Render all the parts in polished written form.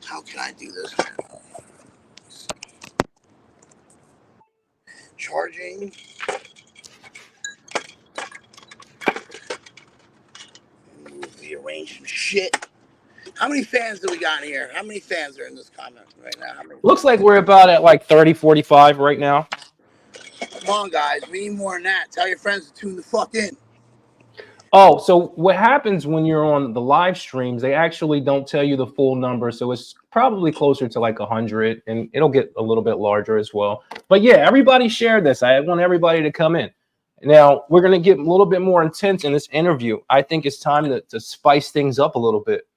How can I do this? Charging. Rearrange some shit. How many fans do we got in here? How many fans are in this comment right now? How many? Looks like we're about at like 30, 45 right now. Come on, guys. We need more than that. Tell your friends to tune the fuck in. Oh, so what happens when you're on the live streams, they actually don't tell you the full number. So it's probably closer to like 100, and it'll get a little bit larger as well. But yeah, everybody share this. I want everybody to come in. Now, we're going to get a little bit more intense in this interview. I think it's time to spice things up a little bit.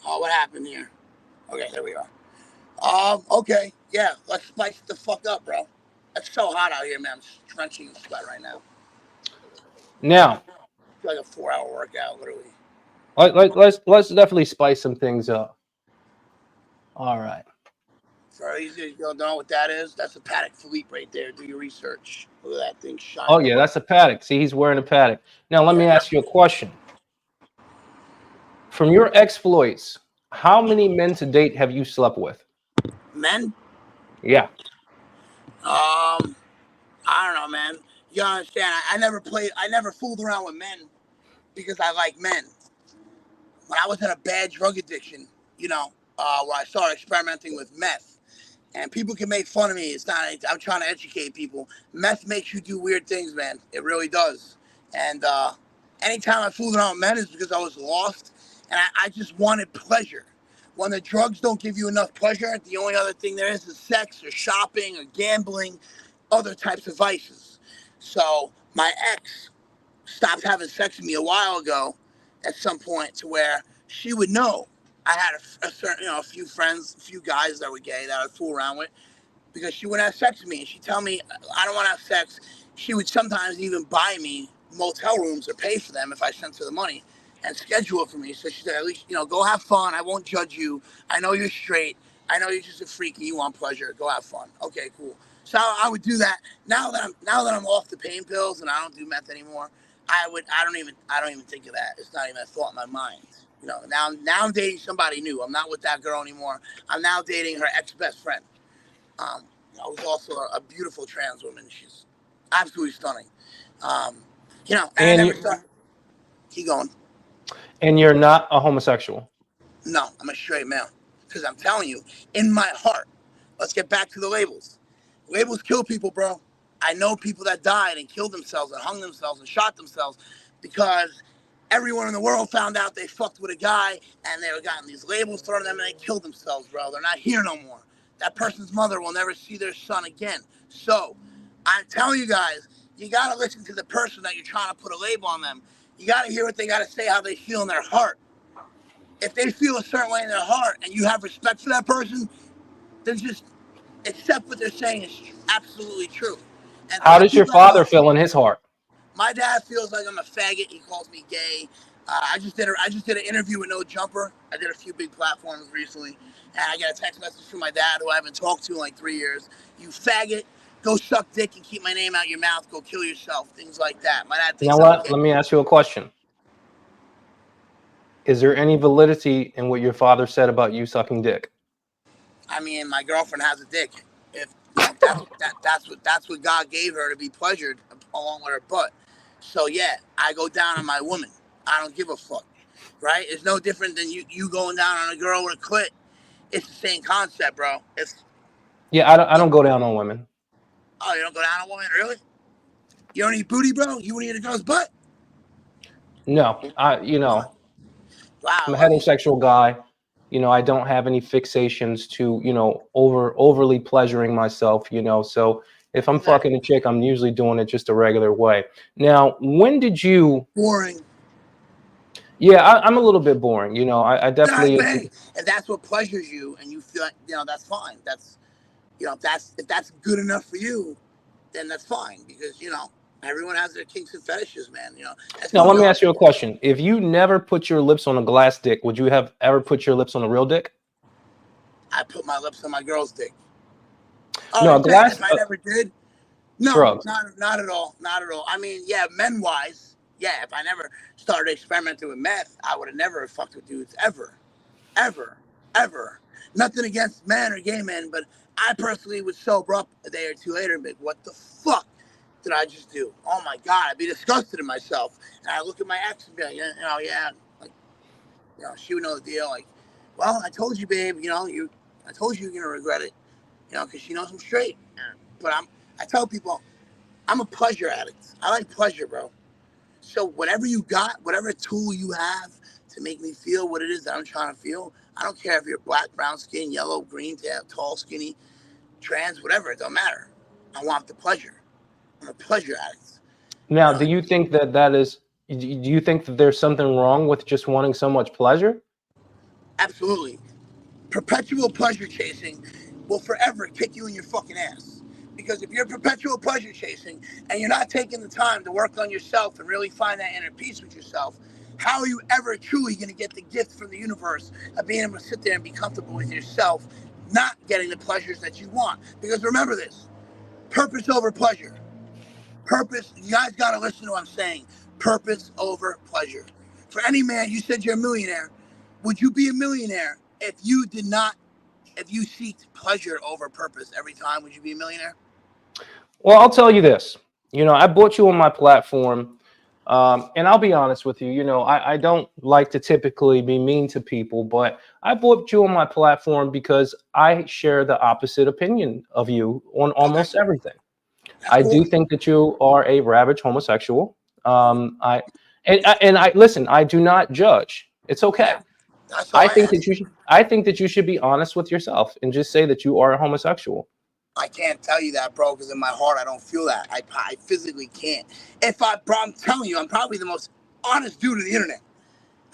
Oh, what happened here? Okay, there we are. Okay. Yeah, let's spice the fuck up, bro. It's so hot out here, man. I'm drenching in sweat right now. Now, It's like a 4-hour workout, literally. let's definitely spice some things up. All right. For easy, you don't know what that is? That's a Patek Philippe right there. Do your research. Look at that thing shining. Oh, yeah, that's a Patek. See, he's wearing a Patek. Now, let me ask you a question. From your exploits, how many men to date have you slept with? Men? Yeah. I don't know, man. You understand? I never fooled around with men because I like men. When I was in a bad drug addiction, where I started experimenting with meth, and people can make fun of me. It's not. I'm trying to educate people. Meth makes you do weird things, man. It really does. And anytime I fooled around with men is because I was lost, and I just wanted pleasure. When the drugs don't give you enough pleasure, the only other thing there is sex or shopping or gambling, other types of vices. So my ex stopped having sex with me a while ago at some point to where she would know I had a certain, a few friends, a few guys that were gay that I'd fool around with because she wouldn't have sex with me. And she'd tell me, I don't want to have sex. She would sometimes even buy me motel rooms or pay for them if I sent her the money and schedule it for me. So she said, at least, go have fun. I won't judge you. I know you're straight. I know you're just a freak and you want pleasure. Go have fun. Okay, cool. So I would do that. Now that I'm off the pain pills and I don't do meth anymore, I don't even think of that. It's not even a thought in my mind. Now I'm dating somebody new. I'm not with that girl anymore. I'm now dating her ex-best friend. Who's also a beautiful trans woman. She's absolutely stunning. And I never started. Keep going. And you're not a homosexual? No, I'm a straight male. Because I'm telling you, in my heart, let's get back to the labels. Labels kill people, bro. I know people that died and killed themselves and hung themselves and shot themselves because everyone in the world found out they fucked with a guy and they were gotten these labels thrown at them and they killed themselves, bro. They're not here no more. That person's mother will never see their son again. So I'm telling you guys, you got to listen to the person that you're trying to put a label on them. You got to hear what they got to say, how they feel in their heart. If they feel a certain way in their heart and you have respect for that person, then just accept what they're saying is absolutely true. And how does your father feel in his heart? My dad feels like I'm a faggot. He calls me gay. I just did an interview with No Jumper. I did a few big platforms recently, and I got a text message from my dad, who I haven't talked to in like 3 years. You faggot! Go suck dick and keep my name out your mouth. Go kill yourself. Things like that. My dad thinks. You know what? Let me ask you a question. Is there any validity in what your father said about you sucking dick? I mean, my girlfriend has a dick. If that's what God gave her to be pleasured along with her butt. So yeah, I go down on my woman. I don't give a fuck, right? It's no different than you going down on a girl with a clit. It's the same concept, bro. Yeah, I don't go down on women. Oh, you don't go down on women, really? You don't eat booty, bro? You wouldn't eat a girl's butt? No, Wow, I'm a heterosexual guy. I don't have any fixations to, overly pleasuring myself, so if I'm fucking a chick, I'm usually doing it just a regular way. Now, when did you... Boring. Yeah, I'm a little bit boring. I definitely... Hey, if that's what pleasures you and you feel like, that's fine. That's, if that's good enough for you, then that's fine because, everyone has their kinks and fetishes, man. Now, let me ask you a question. If you never put your lips on a glass dick, would you have ever put your lips on a real dick? I put my lips on my girl's dick. Oh, no, a glass. If I never did? No, drugs. Not at all. Not at all. I mean, yeah, men-wise, yeah, if I never started experimenting with meth, I would have never fucked with dudes ever. ever, ever. Nothing against men or gay men, but I personally would sober up a day or two later and be like, what the fuck did I just do? Oh my God, I'd be disgusted in myself. And I look at my ex and be like, yeah, like, she would know the deal. Like, well, I told you, babe, I told you you're going to regret it, because she knows I'm straight. But I tell people, I'm a pleasure addict. I like pleasure, bro. So whatever you got, whatever tool you have to make me feel what it is that I'm trying to feel, I don't care if you're black, brown skin, yellow, green, tall, skinny, trans, whatever, it don't matter. I want the pleasure. I'm a pleasure addict. Now, do you think do you think that there's something wrong with just wanting so much pleasure? Absolutely. Perpetual pleasure chasing will forever kick you in your fucking ass. Because if you're perpetual pleasure chasing and you're not taking the time to work on yourself and really find that inner peace with yourself, how are you ever truly going to get the gift from the universe of being able to sit there and be comfortable with yourself, not getting the pleasures that you want? Because remember this, purpose over pleasure. Purpose, you guys got to listen to what I'm saying. Purpose over pleasure. For any man, you said you're a millionaire. Would you be a millionaire if you did not, if you seeked pleasure over purpose every time? Would you be a millionaire? Well, I'll tell you this. I brought you on my platform, and I'll be honest with you. I don't like to typically be mean to people, but I brought you on my platform because I share the opposite opinion of you on almost everything. That's I cool. do think that you are a ravaged homosexual. I listen. I do not judge. It's okay. Yeah, that's all I ask. I think that you should be honest with yourself and just say that you are a homosexual. I can't tell you that, bro, because in my heart I don't feel that. I physically can't. Bro, I'm telling you, I'm probably the most honest dude on the internet.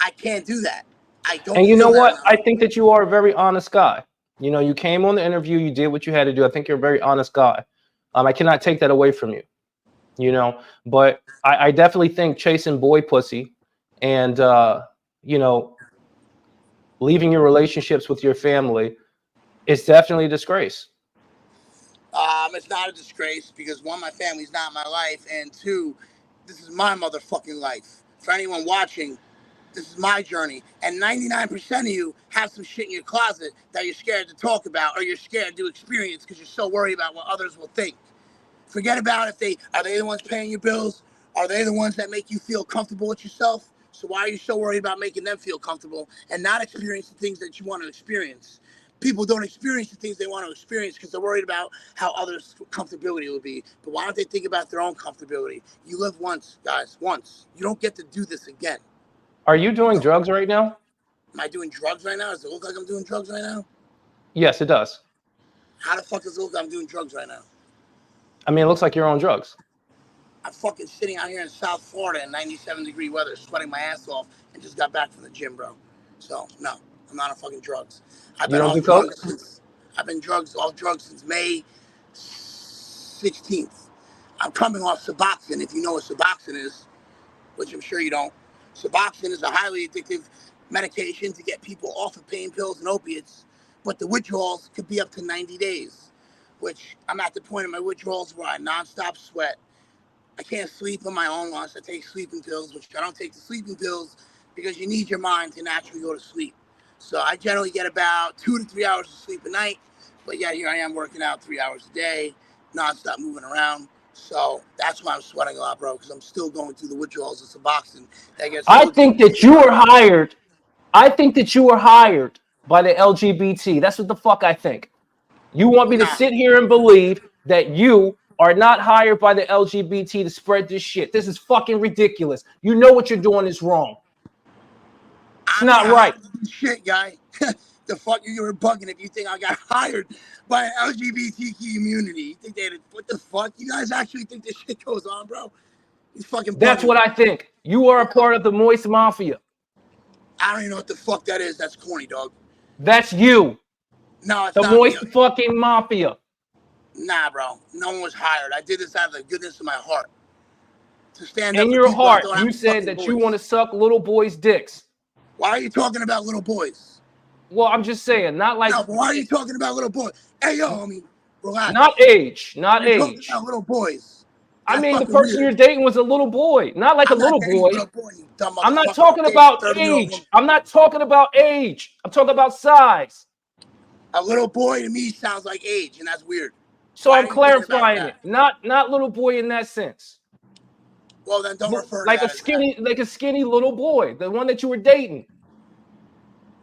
I can't do that. I don't And you know feel that in what? my I heart. think that you are a very honest guy. You came on the interview, you did what you had to do. I think you're a very honest guy. I cannot take that away from you. But I definitely think chasing boy pussy and you know leaving your relationships with your family is definitely a disgrace. It's not a disgrace because one, my family's not my life, and two, this is my motherfucking life. For anyone watching, this is my journey, and 99% of you have some shit in your closet that you're scared to talk about or you're scared to experience because you're so worried about what others will think. Forget about if they the ones paying your bills? Are they the ones that make you feel comfortable with yourself? So why are you so worried about making them feel comfortable and not experience the things that you want to experience? People don't experience the things they want to experience because they're worried about how others' comfortability will be. But why don't they think about their own comfortability? You live once, guys, once. You don't get to do this again. Are you doing drugs right now? Am I doing drugs right now? Does it look like I'm doing drugs right now? Yes, it does. How the fuck does it look like I'm doing drugs right now? I mean, it looks like you're on drugs. I'm fucking sitting out here in South Florida in 97-degree weather, sweating my ass off, and just got back from the gym, bro. So no, I'm not on fucking drugs. I've You been don't do off coke? drugs since off drugs since May 16th. I'm coming off Suboxone, if you know what Suboxone is, which I'm sure you don't. Suboxone is a highly addictive medication to get people off of pain pills and opiates, but the withdrawals could be up to 90 days, which I'm at the point of my withdrawals where I nonstop sweat. I can't sleep on my own unless I take sleeping pills, which I don't take the sleeping pills because you need your mind to naturally go to sleep. So I generally get about 2 to 3 hours of sleep a night, but yeah, here I am working out 3 hours a day, nonstop moving around. So that's why I'm sweating a lot, bro, because I'm still going through the withdrawals of Suboxone that gets I so deep think into that your you were body. hired. I think that you were hired by the LGBT. That's what the fuck I think. You want me to Nah, sit here and believe that you are not hired by the LGBT to spread this shit? This is fucking ridiculous. You know what you're doing is wrong. It's I'm not not right. hired to do shit, guy. The fuck you were bugging if you think I got hired by an LGBTQ community. You think they what the fuck? You guys actually think this shit goes on, bro? He's fucking That's bugging what me. I think. You are a part of the Moist Mafia. I don't even know what the fuck that is. That's corny, dog. That's you. No, it's The not me. Moist fucking Mafia. Nah, bro. No one was hired. I did this out of the goodness of my heart to stand up In for your people that heart, don't have you a said fucking that you want to voice. suck little boys' dicks. Why are you talking about little boys? Well, I'm just saying, not like No, but why are you talking about little boys? Hey, yo, homie, not relax. age, not You're talking age. about little boys. I That's mean, the fucking person you're weird. dating was a little boy, not like a I'm not little dating a boy. little boy, you dumb I'm not motherfucker. I'm talking dating about a 30-year-old woman. age. I'm not talking about age. I'm talking about size. A little boy to me sounds like age, and that's weird. So Why I'm are you thinking about clarifying that? it. Not little boy in that sense. Well, then don't refer to Like that as that. a skinny little boy, the one that you were dating.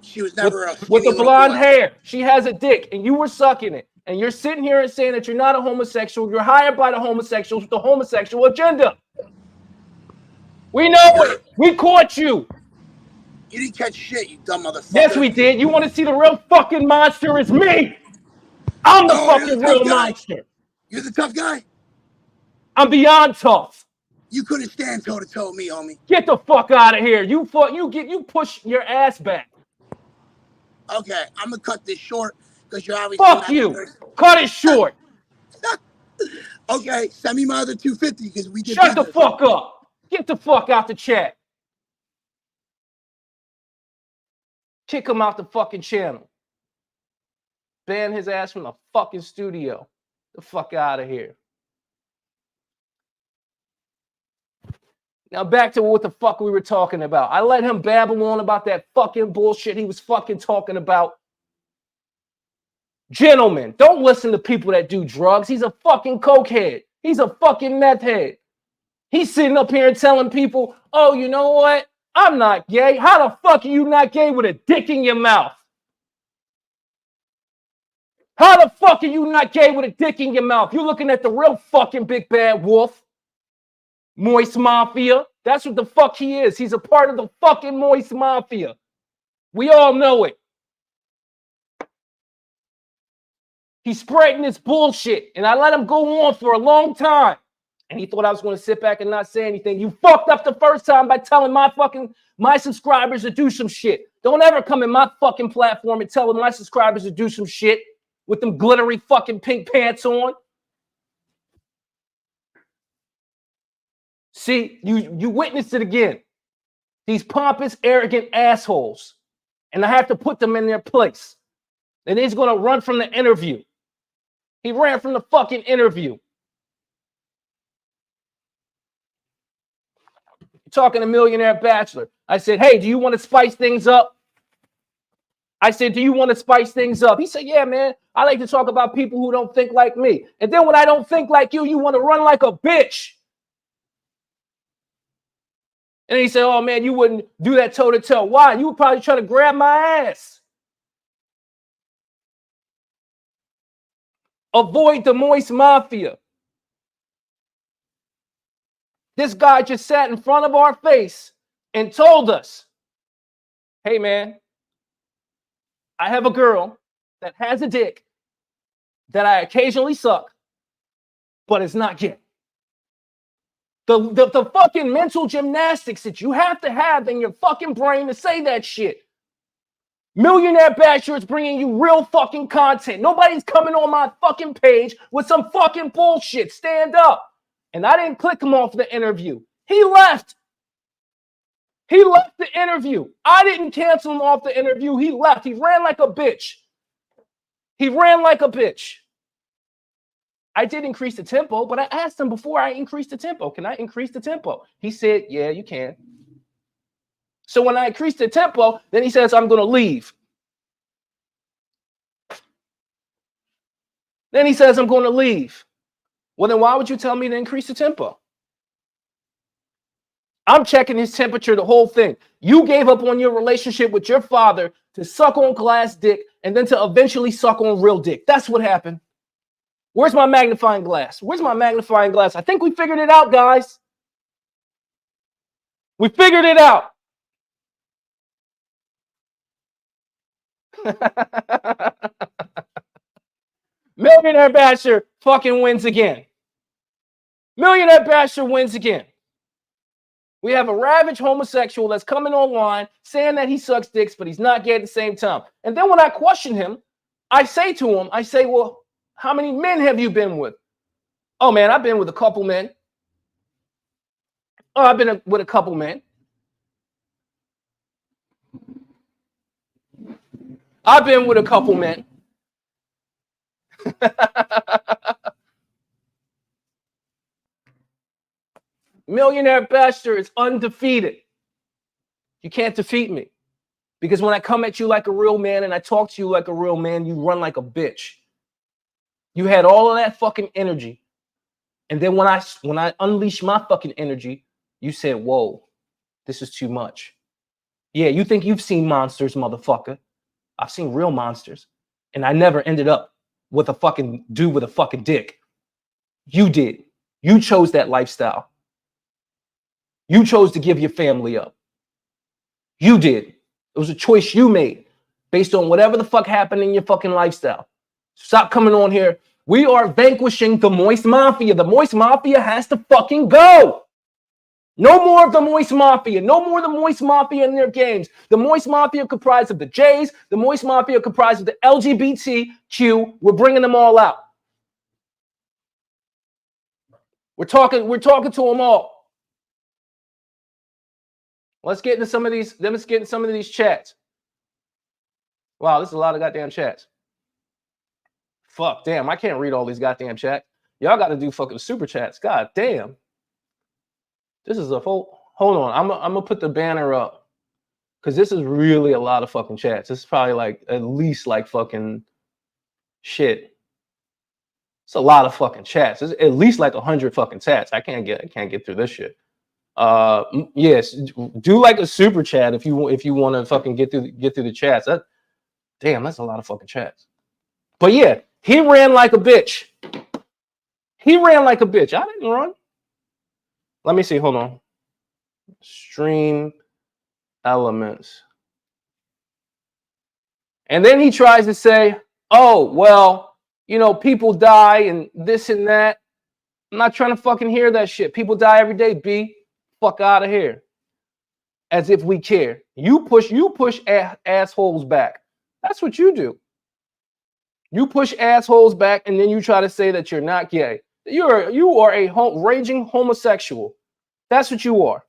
She was With never a with skinny the little blonde boy. hair. She has a dick and you were sucking it. And you're sitting here and saying that you're not a homosexual. You're hired by the homosexuals with the homosexual agenda. We know it. We caught you. You didn't catch shit, you dumb Yes, motherfucker. we did. You want to see the real fucking monster is me. I'm the Oh, you're the fucking tough real guy. monster. You're the tough guy. I'm beyond tough. You couldn't stand toe to toe with me, homie. Get the fuck out of here. You push your ass back. Okay, I'm gonna cut this short because you're obviously Fuck not the you. person. Cut it short. Okay, send me my other 250 because we did Shut the business. fuck up. Get the fuck out the chat. Kick him out the fucking channel. Ban his ass from the fucking studio. The fuck out of here. Now back to what the fuck we were talking about. I let him babble on about that fucking bullshit he was fucking talking about. Gentlemen, don't listen to people that do drugs. He's a fucking cokehead. He's a fucking meth head. He's sitting up here and telling people, oh, you know what? I'm not gay. How the fuck are you not gay with a dick in your mouth? How the fuck are you not gay with a dick in your mouth? You're looking at the real fucking big bad wolf. Moist Mafia. That's what the fuck he is. He's a part of the fucking Moist Mafia. We all know it. He's spreading this bullshit, and I let him go on for a long time. And he thought I was going to sit back and not say anything. You fucked up the first time by telling my subscribers to do some shit. Don't ever come in my fucking platform and tell my subscribers to do some shit with them glittery fucking pink pants on. See, you witnessed it again. These pompous, arrogant assholes. And I have to put them in their place. And he's going to run from the interview. He ran from the fucking interview. Talking to Millionaire Bachelor. I said, hey, do you want to spice things up? I said, do you want to spice things up? He said, yeah, man. I like to talk about people who don't think like me. And then when I don't think like you want to run like a bitch. And he said, oh, man, you wouldn't do that toe to toe. Why? You would probably try to grab my ass. Avoid the Moist Mafia. This guy just sat in front of our face and told us, hey, man, I have a girl that has a dick that I occasionally suck, but it's not gay. The fucking mental gymnastics that you have to have in your fucking brain to say that shit. Millionaire Bachelor is bringing you real fucking content. Nobody's coming on my fucking page with some fucking bullshit. Stand up. And I didn't click him off the interview. He left. He left the interview. I didn't cancel him off the interview. He left. He ran like a bitch. He ran like a bitch. I did increase the tempo, but I asked him before I increased the tempo, can I increase the tempo? He said, yeah, you can. So when I increased the tempo, then he says, I'm going to leave. Then he says, I'm going to leave. Well, then why would you tell me to increase the tempo? I'm checking his temperature, the whole thing. You gave up on your relationship with your father to suck on glass dick and then to eventually suck on real dick. That's what happened. Where's my magnifying glass? Where's my magnifying glass? I think we figured it out, guys. We figured it out. Millionaire Bachelor fucking wins again. Millionaire Bachelor wins again. We have a ravaged homosexual that's coming online saying that he sucks dicks, but he's not gay at the same time. And then when I question him, I say to him, well, how many men have you been with? Oh, man, I've been with a couple men. Oh, I've been with a couple men. I've been with a couple men. Millionaire Bachelor is undefeated. You can't defeat me. Because when I come at you like a real man and I talk to you like a real man, you run like a bitch. You had all of that fucking energy. And then when I unleash my fucking energy, you said, whoa, this is too much. Yeah, you think you've seen monsters, motherfucker. I've seen real monsters. And I never ended up with a fucking dude with a fucking dick. You did. You chose that lifestyle. You chose to give your family up. You did. It was a choice you made based on whatever the fuck happened in your fucking lifestyle. Stop coming on here. We are vanquishing the Moist Mafia. The Moist Mafia has to fucking go. No more of the Moist Mafia. No more of the Moist Mafia in their games. The Moist Mafia comprised of the Jays. The Moist Mafia comprised of the LGBTQ. We're bringing them all out. We're talking to them all. Let's get into some of these. Let's get into some of these chats. Wow, this is a lot of goddamn chats. Fuck, damn, I can't read all these goddamn chats. Y'all got to do fucking super chats. God damn. This is a full. Hold on, I'm gonna put the banner up because this is really a lot of fucking chats. This is probably like at least like fucking shit. It's a lot of fucking chats. It's at least like 100 fucking chats. I can't get through this shit. Yes, do like a super chat if you want to fucking get through the chats. Damn, that's a lot of fucking chats. But yeah, he ran like a bitch. He ran like a bitch. I didn't run. Let me see. Hold on. Stream elements. And then he tries to say, oh, well, you know, people die and this and that. I'm not trying to fucking hear that shit. People die every day, B. Fuck out of here. As if we care. You push assholes back. That's what you do. You push assholes back and then you try to say that you're not gay. You are a raging homosexual. That's what you are.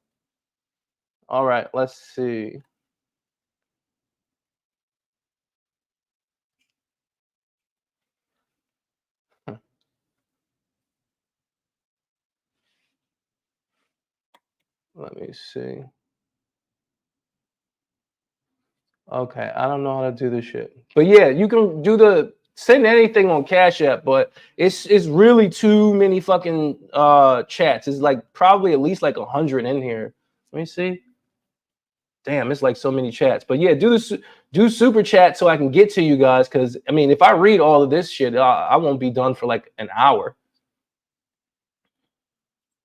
All right, let's see. Let me see. Okay, I don't know how to do this shit. But yeah, you can send anything on Cash App, but it's really too many fucking chats. It's like probably at least like 100 in here. Let me see. Damn, it's like so many chats. But yeah, do super chat so I can get to you guys. Because I mean, if I read all of this shit, I won't be done for like an hour.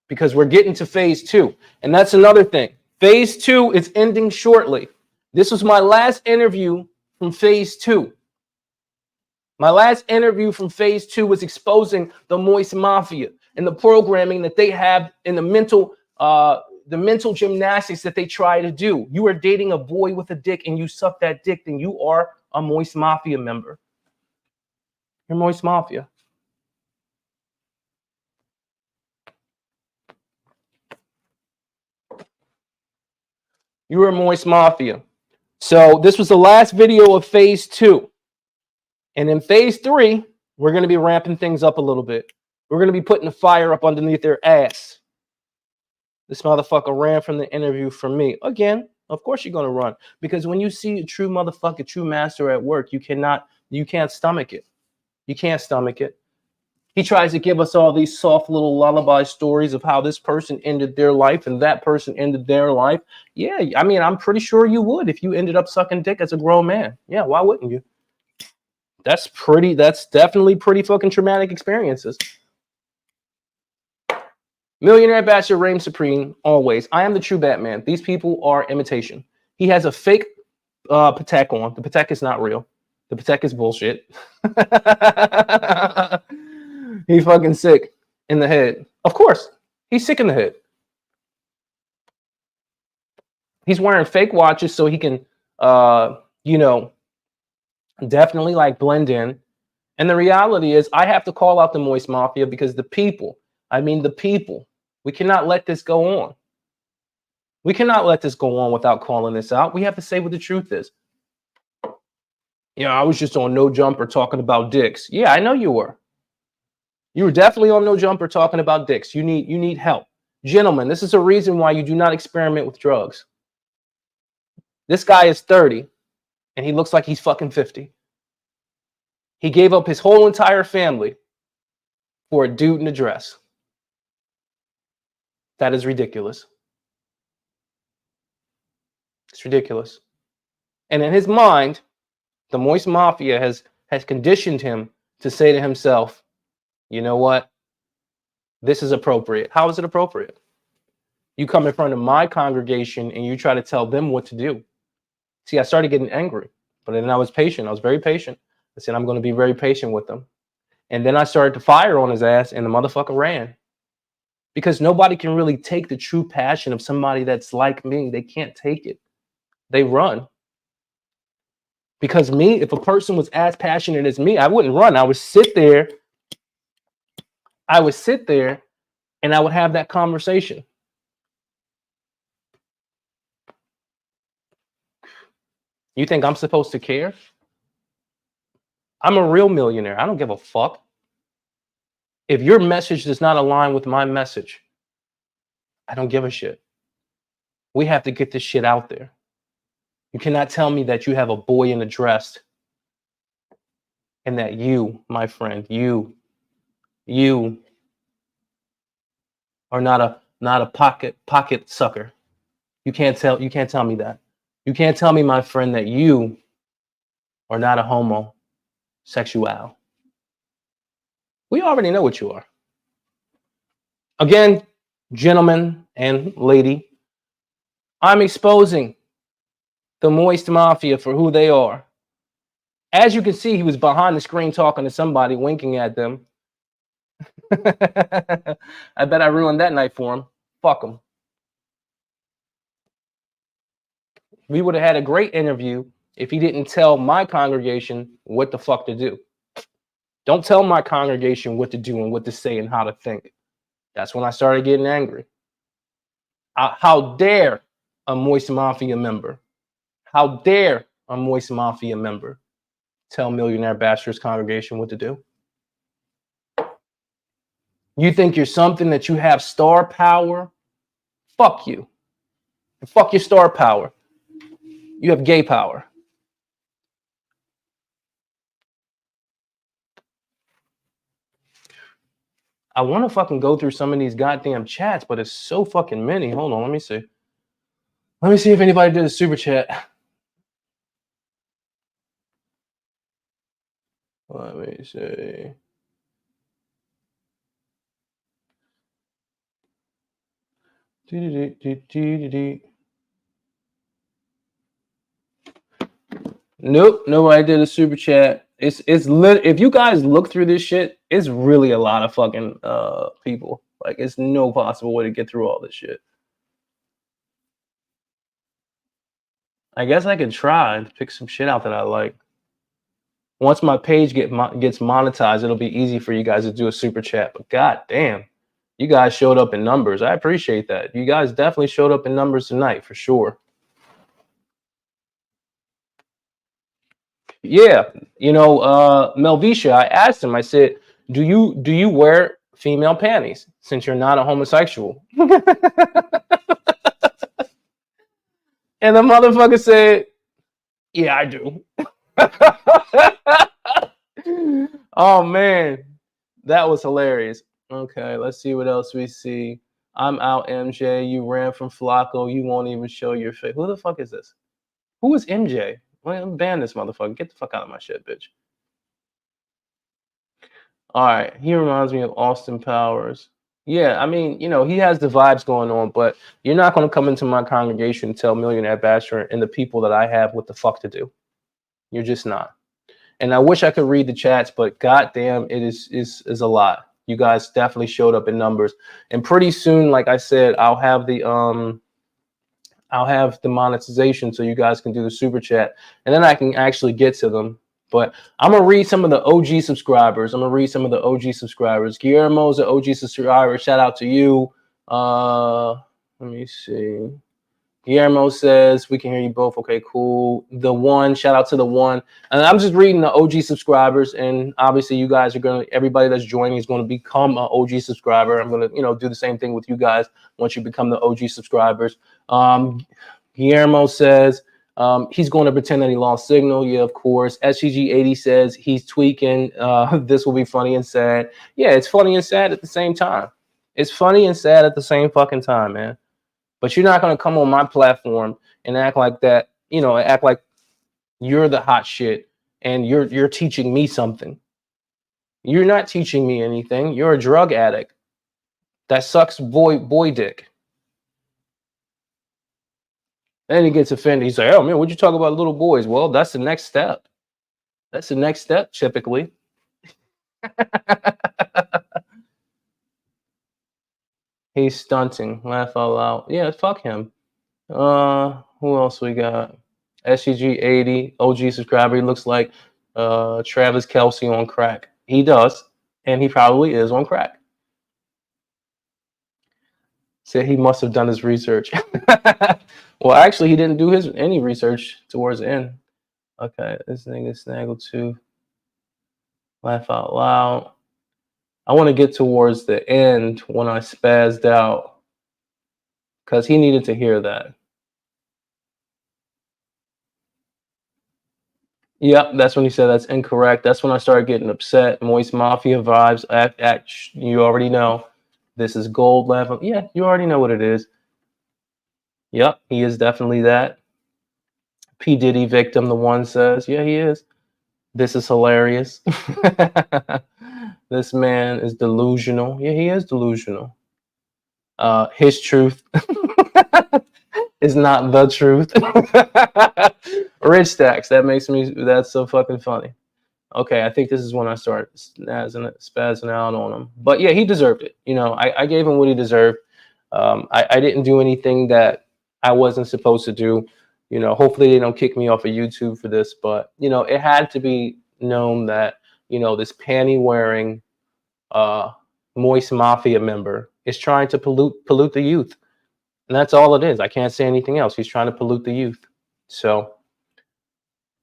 Because we're getting to phase 2. And that's another thing. Phase 2 is ending shortly. This was my last interview from phase 2. My last interview from phase 2 was exposing the Moist Mafia and the programming that they have in the mental gymnastics that they try to do. You are dating a boy with a dick and you suck that dick, then you are a Moist Mafia member. You're Moist Mafia. You are Moist Mafia. So this was the last video of phase 2. And in phase 3, we're going to be ramping things up a little bit. We're going to be putting the fire up underneath their ass. This motherfucker ran from the interview from me. Again, of course you're going to run. Because when you see a true motherfucker, true master at work, you can't stomach it. You can't stomach it. He tries to give us all these soft little lullaby stories of how this person ended their life and that person ended their life. Yeah, I mean, I'm pretty sure you would if you ended up sucking dick as a grown man. Yeah, why wouldn't you? That's definitely pretty fucking traumatic experiences. Millionaire Bachelor reigns supreme always. I am the true Batman. These people are imitation. He has a fake Patek on. The Patek is not real. The Patek is bullshit. He's fucking sick in the head. Of course, he's sick in the head. He's wearing fake watches so he can, definitely like blend in. And the reality is I have to call out the Moist Mafia because the people, we cannot let this go on. We cannot let this go on without calling this out. We have to say what the truth is. I was just on No Jumper talking about dicks. Yeah, I know you were. You were definitely on No Jumper talking about dicks. You need help. Gentlemen, this is a reason why you do not experiment with drugs. This guy is 30 and he looks like he's fucking 50. He gave up his whole entire family for a dude in a dress. That is ridiculous. It's ridiculous. And in his mind, the Moist Mafia has conditioned him to say to himself, you know what? This is appropriate. How is it appropriate? You come in front of my congregation and you try to tell them what to do. See, I started getting angry, but then I was patient. I was very patient. I said, I'm going to be very patient with them. And then I started to fire on his ass and the motherfucker ran. Because nobody can really take the true passion of somebody that's like me. They can't take it. They run. Because me, if a person was as passionate as me, I wouldn't run. I would sit there. And I would have that conversation. You think I'm supposed to care? I'm a real millionaire. I don't give a fuck. If your message does not align with my message, I don't give a shit. We have to get this shit out there. You cannot tell me that you have a boy in a dress and that you, my friend, you are not a pocket sucker. You can't tell me that. You can't tell me, my friend, that you are not a homosexual. We already know what you are. Again, gentlemen and lady, I'm exposing the Moist Mafia for who they are. As you can see, he was behind the screen talking to somebody, winking at them. I bet I ruined that night for him. Fuck him. We would have had a great interview if he didn't tell my congregation what the fuck to do. Don't tell my congregation what to do and what to say and how to think. That's when I started getting angry. How dare a Moist Mafia member? How dare a Moist Mafia member tell Millionaire Bachelor's congregation what to do? You think you're something, that you have star power? Fuck you. And fuck your star power. You have gay power. I want to fucking go through some of these goddamn chats, but it's so fucking many. Hold on, let me see. Let me see if anybody did a super chat. Let me see. Nope, nobody did a super chat. It's lit. If you guys look through this shit, it's really a lot of fucking people. Like, it's no possible way to get through all this shit. I guess I could try and pick some shit out that I like. Once my page gets monetized, it'll be easy for you guys to do a super chat. But god damn, you guys showed up in numbers. I appreciate that. You guys definitely showed up in numbers tonight for sure. Yeah, you know, Melvisha, I asked him, I said, do you wear female panties since you're not a homosexual? And the motherfucker said, yeah, I do. Oh man, that was hilarious. Okay, let's see what else we see. I'm out, MJ. You ran from Flacco. You won't even show your face. Who the fuck is this? Who is MJ? Well, ban this motherfucker. Get the fuck out of my shit, bitch. All right, he reminds me of Austin Powers. Yeah, I mean, you know, he has the vibes going on, but you're not going to come into my congregation and tell Millionaire Bachelor and the people that I have what the fuck to do. You're just not. And I wish I could read the chats, but goddamn, it is a lot. You guys definitely showed up in numbers, and pretty soon, like I said, I'll have the monetization so you guys can do the super chat, and then I can actually get to them. But I'm gonna read some of the OG subscribers. Guillermo's an OG subscriber. Shout out to you. Let me see. Guillermo says we can hear you both. Okay, cool. The one, shout out to the one. And I'm just reading the OG subscribers, and obviously you guys are gonna. Everybody that's joining is going to become an OG subscriber. I'm gonna, do the same thing with you guys once you become the OG subscribers. Guillermo says he's going to pretend that he lost signal. Yeah, of course. SCG80 says he's tweaking. This will be funny and sad. Yeah, it's funny and sad at the same time. It's funny and sad at the same fucking time, man. But you're not going to come on my platform and act like that, act like you're the hot shit and you're teaching me something. You're not teaching me anything. You're a drug addict that sucks boy dick. Then he gets offended. He's like, oh man, what'd you talk about little boys? Well, that's the next step. That's the next step, typically. He's stunting. Laugh out loud. Yeah, fuck him. Who else we got? SCG80, OG subscriber. He looks like Travis Kelce on crack. He does, and he probably is on crack. Said he must have done his research. Well, actually, he didn't do any research towards the end. Okay, this nigga snaggled too. Laugh out loud. I want to get towards the end when I spazzed out because he needed to hear that. Yep, that's when he said that's incorrect. That's when I started getting upset. Moist Mafia vibes. You already know. This is gold level. Yeah, you already know what it is. Yep, he is definitely that. P. Diddy victim, the one says. Yeah, he is. This is hilarious. This man is delusional. Yeah, he is delusional. His truth is not the truth. Rich Stacks. That's so fucking funny. Okay, I think this is when I start spazzing out on him. But yeah, he deserved it. I gave him what he deserved. I didn't do anything that I wasn't supposed to do. Hopefully they don't kick me off of YouTube for this. But, it had to be known that, this panty-wearing Moist Mafia member is trying to pollute the youth. And that's all it is. I can't say anything else. He's trying to pollute the youth. So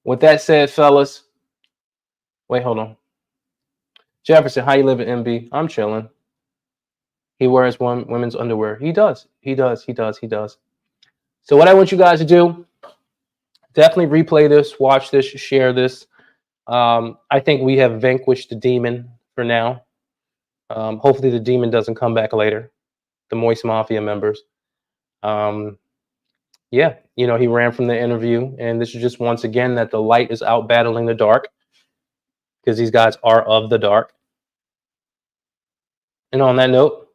with that said, fellas, wait, hold on. Jefferson, how you living, MB? I'm chilling. He wears women's underwear. He does. So what I want you guys to do, definitely replay this, watch this, share this. I think we have vanquished the demon for now. Hopefully the demon doesn't come back later. The Moist Mafia members. Yeah, he ran from the interview, and this is just once again that the light is out battling the dark because these guys are of the dark. And on that note,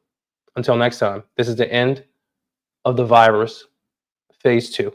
until next time, this is the end of the virus phase 2.